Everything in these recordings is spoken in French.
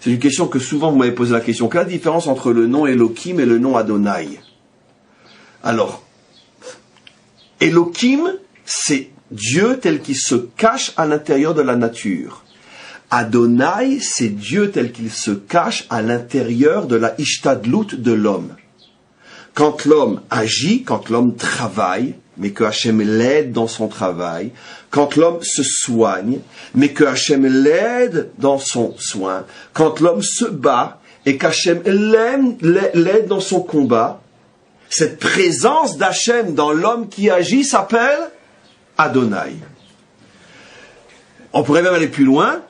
C'est une question que souvent vous m'avez posé la question. Quelle est la différence entre le nom Elohim et le nom Adonai? Alors, Elohim, c'est Dieu tel qu'il se cache à l'intérieur de la nature. Adonai, c'est Dieu tel qu'il se cache à l'intérieur de la ishtadlut de l'homme. Quand l'homme agit, quand l'homme travaille, mais que Hachem l'aide dans son travail, quand l'homme se soigne, mais que Hachem l'aide dans son soin, quand l'homme se bat, et qu'Hachem l'aide dans son combat, cette présence d'Hachem dans l'homme qui agit s'appelle Adonai. On pourrait même aller plus loin.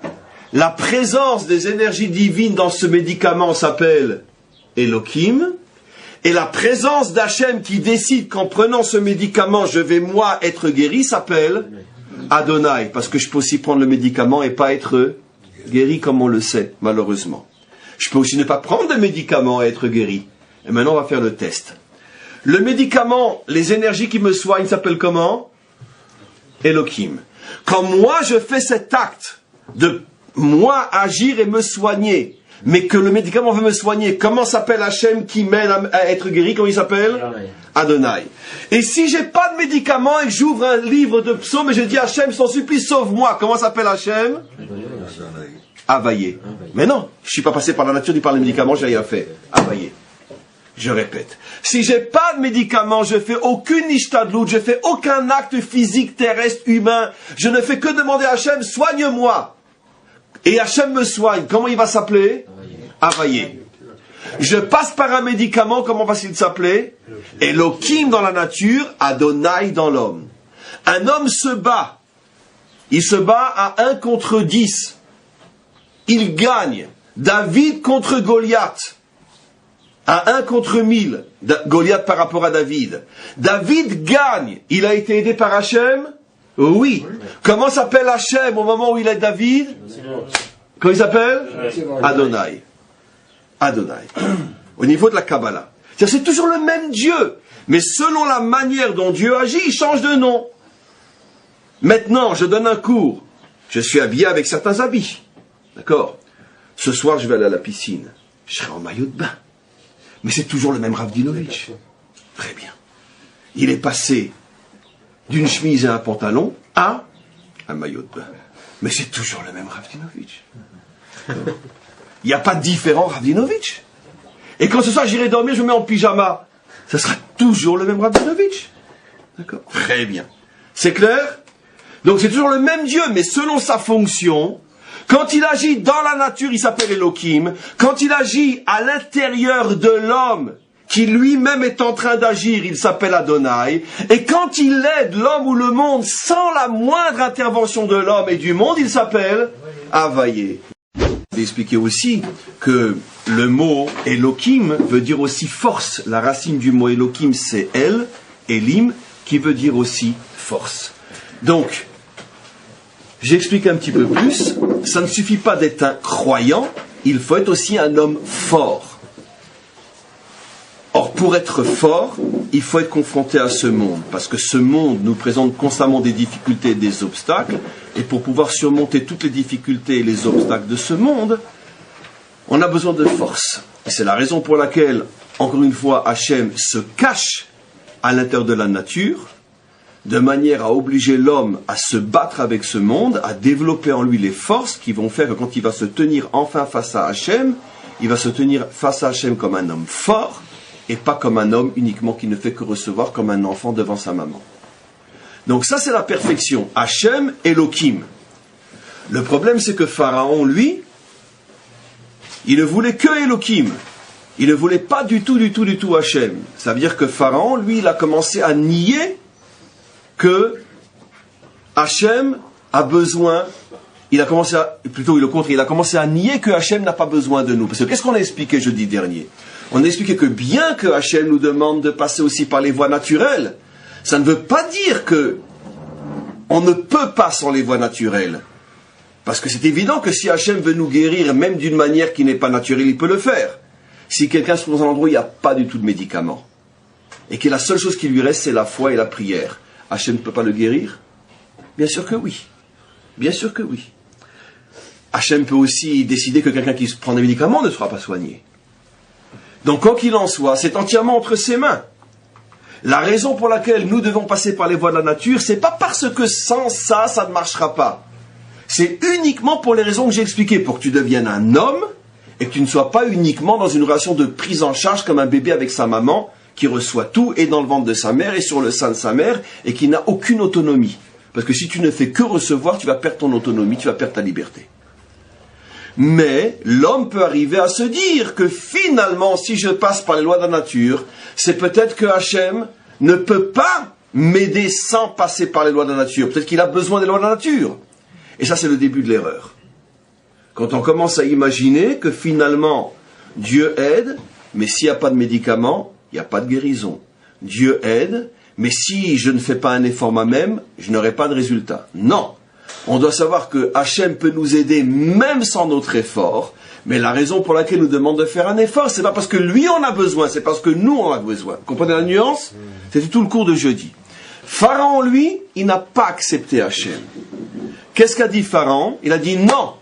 La présence des énergies divines dans ce médicament s'appelle Elohim. Et la présence d'Hachem qui décide qu'en prenant ce médicament, je vais moi être guéri, s'appelle Adonai. Parce que je peux aussi prendre le médicament et pas être guéri comme on le sait, malheureusement. Je peux aussi ne pas prendre de médicament et être guéri. Et maintenant, on va faire le test. Le médicament, les énergies qui me soignent s'appellent comment? Elohim. Quand moi, je fais cet acte de moi agir et me soigner, mais que le médicament veut me soigner, comment s'appelle Hachem qui m'aide à être guéri? Comment il s'appelle? Adonai. Et si j'ai pas de médicament et que j'ouvre un livre de psaumes et je dis Hachem, s'en supplie, sauve-moi, comment s'appelle Hachem? Availlé. Mais non, je suis pas passé par la nature ni par les médicaments, j'ai rien fait. Availlé. Je répète. Si j'ai pas de médicament, je fais aucune ishtadlut, je fais aucun acte physique, terrestre, humain, je ne fais que demander à Hachem, soigne-moi. Et Hachem me soigne. Comment il va s'appeler? Availlé. Je passe par un médicament, comment va-t-il s'appeler? Elohim dans la nature, Adonai dans l'homme. Un homme se bat. Il se bat à 1 contre 10. Il gagne. David contre Goliath. À 1 contre 1000. Goliath par rapport à David. David gagne. Il a été aidé par Hachem? Oui. Comment s'appelle Hachem au moment où il aide David? Comment il s'appelle? Adonai. Adonai. Au niveau de la Kabbalah. C'est toujours le même Dieu. Mais selon la manière dont Dieu agit, il change de nom. Maintenant, je donne un cours. Je suis habillé avec certains habits. D'accord? Ce soir, je vais aller à la piscine. Je serai en maillot de bain. Mais c'est toujours le même Ravdinovitch. Très bien. Il est passé d'une chemise et un pantalon à un maillot de bain. Mais c'est toujours le même Ravdinovitch. Il n'y a pas de différent Ravdinovitch. Et quand ce soir j'irai dormir, je me mets en pyjama. Ce sera toujours le même Ravdinovitch. D'accord? Très bien. C'est clair? Donc c'est toujours le même Dieu, mais selon sa fonction. Quand il agit dans la nature, il s'appelle Elohim. Quand il agit à l'intérieur de l'homme, qui lui-même est en train d'agir, il s'appelle Adonai. Et quand il aide l'homme ou le monde sans la moindre intervention de l'homme et du monde, il s'appelle Availlé. Je vais expliquer aussi que le mot Elohim veut dire aussi force. La racine du mot Elohim, c'est El, Elim, qui veut dire aussi force. Donc, j'explique un petit peu plus. Ça ne suffit pas d'être un croyant, il faut être aussi un homme fort. Or, pour être fort, il faut être confronté à ce monde, parce que ce monde nous présente constamment des difficultés et des obstacles, et pour pouvoir surmonter toutes les difficultés et les obstacles de ce monde, on a besoin de force. Et c'est la raison pour laquelle, encore une fois, Hachem se cache à l'intérieur de la nature, de manière à obliger l'homme à se battre avec ce monde, à développer en lui les forces qui vont faire que quand il va se tenir enfin face à Hachem, il va se tenir face à Hachem comme un homme fort, et pas comme un homme uniquement qui ne fait que recevoir comme un enfant devant sa maman. Donc ça c'est la perfection. Hachem, Elohim. Le problème c'est que Pharaon, lui, il ne voulait que Elohim. Il ne voulait pas du tout Hachem. Ça veut dire que Pharaon, lui, il a commencé à nier que Hachem a besoin, il a commencé à nier que Hachem n'a pas besoin de nous. Parce que qu'est-ce qu'on a expliqué jeudi dernier? On a expliqué que bien que Hachem nous demande de passer aussi par les voies naturelles, ça ne veut pas dire que on ne peut pas sans les voies naturelles. Parce que c'est évident que si Hachem veut nous guérir, même d'une manière qui n'est pas naturelle, il peut le faire. Si quelqu'un se trouve dans un endroit où il n'y a pas du tout de médicaments, et que la seule chose qui lui reste, c'est la foi et la prière, Hachem ne peut pas le guérir? Bien sûr que oui. Bien sûr que oui. Hachem peut aussi décider que quelqu'un qui prend des médicaments ne sera pas soigné. Donc, quoi qu'il en soit, c'est entièrement entre ses mains. La raison pour laquelle nous devons passer par les voies de la nature, c'est pas parce que sans ça, ça ne marchera pas. C'est uniquement pour les raisons que j'ai expliquées, pour que tu deviennes un homme et que tu ne sois pas uniquement dans une relation de prise en charge comme un bébé avec sa maman qui reçoit tout et dans le ventre de sa mère et sur le sein de sa mère et qui n'a aucune autonomie. Parce que si tu ne fais que recevoir, tu vas perdre ton autonomie, tu vas perdre ta liberté. Mais l'homme peut arriver à se dire que finalement, si je passe par les lois de la nature, c'est peut-être que Hachem ne peut pas m'aider sans passer par les lois de la nature. Peut-être qu'il a besoin des lois de la nature. Et ça, c'est le début de l'erreur. Quand on commence à imaginer que finalement, Dieu aide, mais s'il n'y a pas de médicaments, il n'y a pas de guérison. Dieu aide, mais si je ne fais pas un effort moi-même, je n'aurai pas de résultat. Non. On doit savoir que Hachem peut nous aider même sans notre effort, mais la raison pour laquelle il nous demande de faire un effort, c'est pas parce que lui en a besoin, c'est parce que nous en avons besoin. Vous comprenez la nuance? C'était tout le cours de jeudi. Pharaon, lui, il n'a pas accepté Hachem. Qu'est-ce qu'a dit Pharaon? Il a dit non.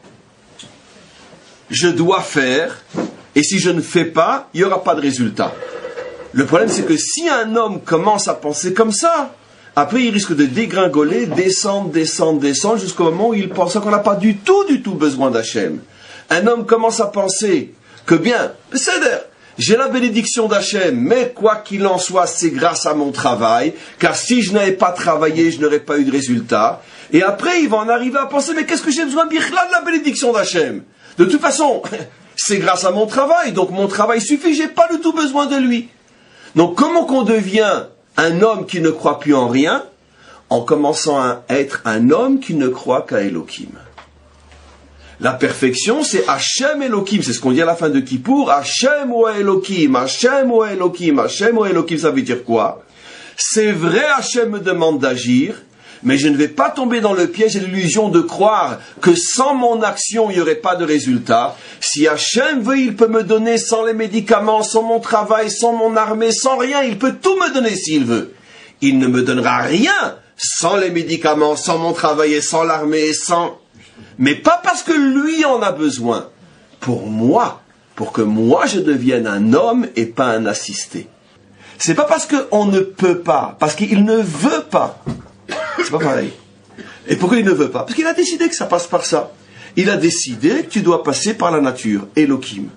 Je dois faire, et si je ne fais pas, il n'y aura pas de résultat. Le problème, c'est que si un homme commence à penser comme ça, après il risque de dégringoler, descendre, jusqu'au moment où il pense qu'on n'a pas du tout besoin d'Hachem. Un homme commence à penser que bien, j'ai la bénédiction d'Hachem, mais quoi qu'il en soit, c'est grâce à mon travail, car si je n'avais pas travaillé, je n'aurais pas eu de résultat. Et après, il va en arriver à penser, mais qu'est-ce que j'ai besoin de la bénédiction d'Hachem? De toute façon, c'est grâce à mon travail, donc mon travail suffit, j'ai pas du tout besoin de lui. Donc comment qu'on devient un homme qui ne croit plus en rien, en commençant à être un homme qui ne croit qu'à Elohim. La perfection, c'est Hachem Elohim, c'est ce qu'on dit à la fin de Kippour, Hachem ou Elohim, Hachem ou Elohim, Hachem ou Elohim, ça veut dire quoi? C'est vrai, Hachem me demande d'agir, mais je ne vais pas tomber dans le piège et l'illusion de croire que sans mon action, il n'y aurait pas de résultat. Si Hachem veut, il peut me donner sans les médicaments, sans mon travail, sans mon armée, sans rien. Il peut tout me donner s'il veut. Il ne me donnera rien sans les médicaments, sans mon travail et sans l'armée, sans... Mais pas parce que lui en a besoin. Pour moi, pour que moi je devienne un homme et pas un assisté. C'est pas parce qu'on ne peut pas, parce qu'il ne veut pas. C'est pas pareil. Et pourquoi il ne veut pas? Parce qu'il a décidé que ça passe par ça. Il a décidé que tu dois passer par la nature, Elohim.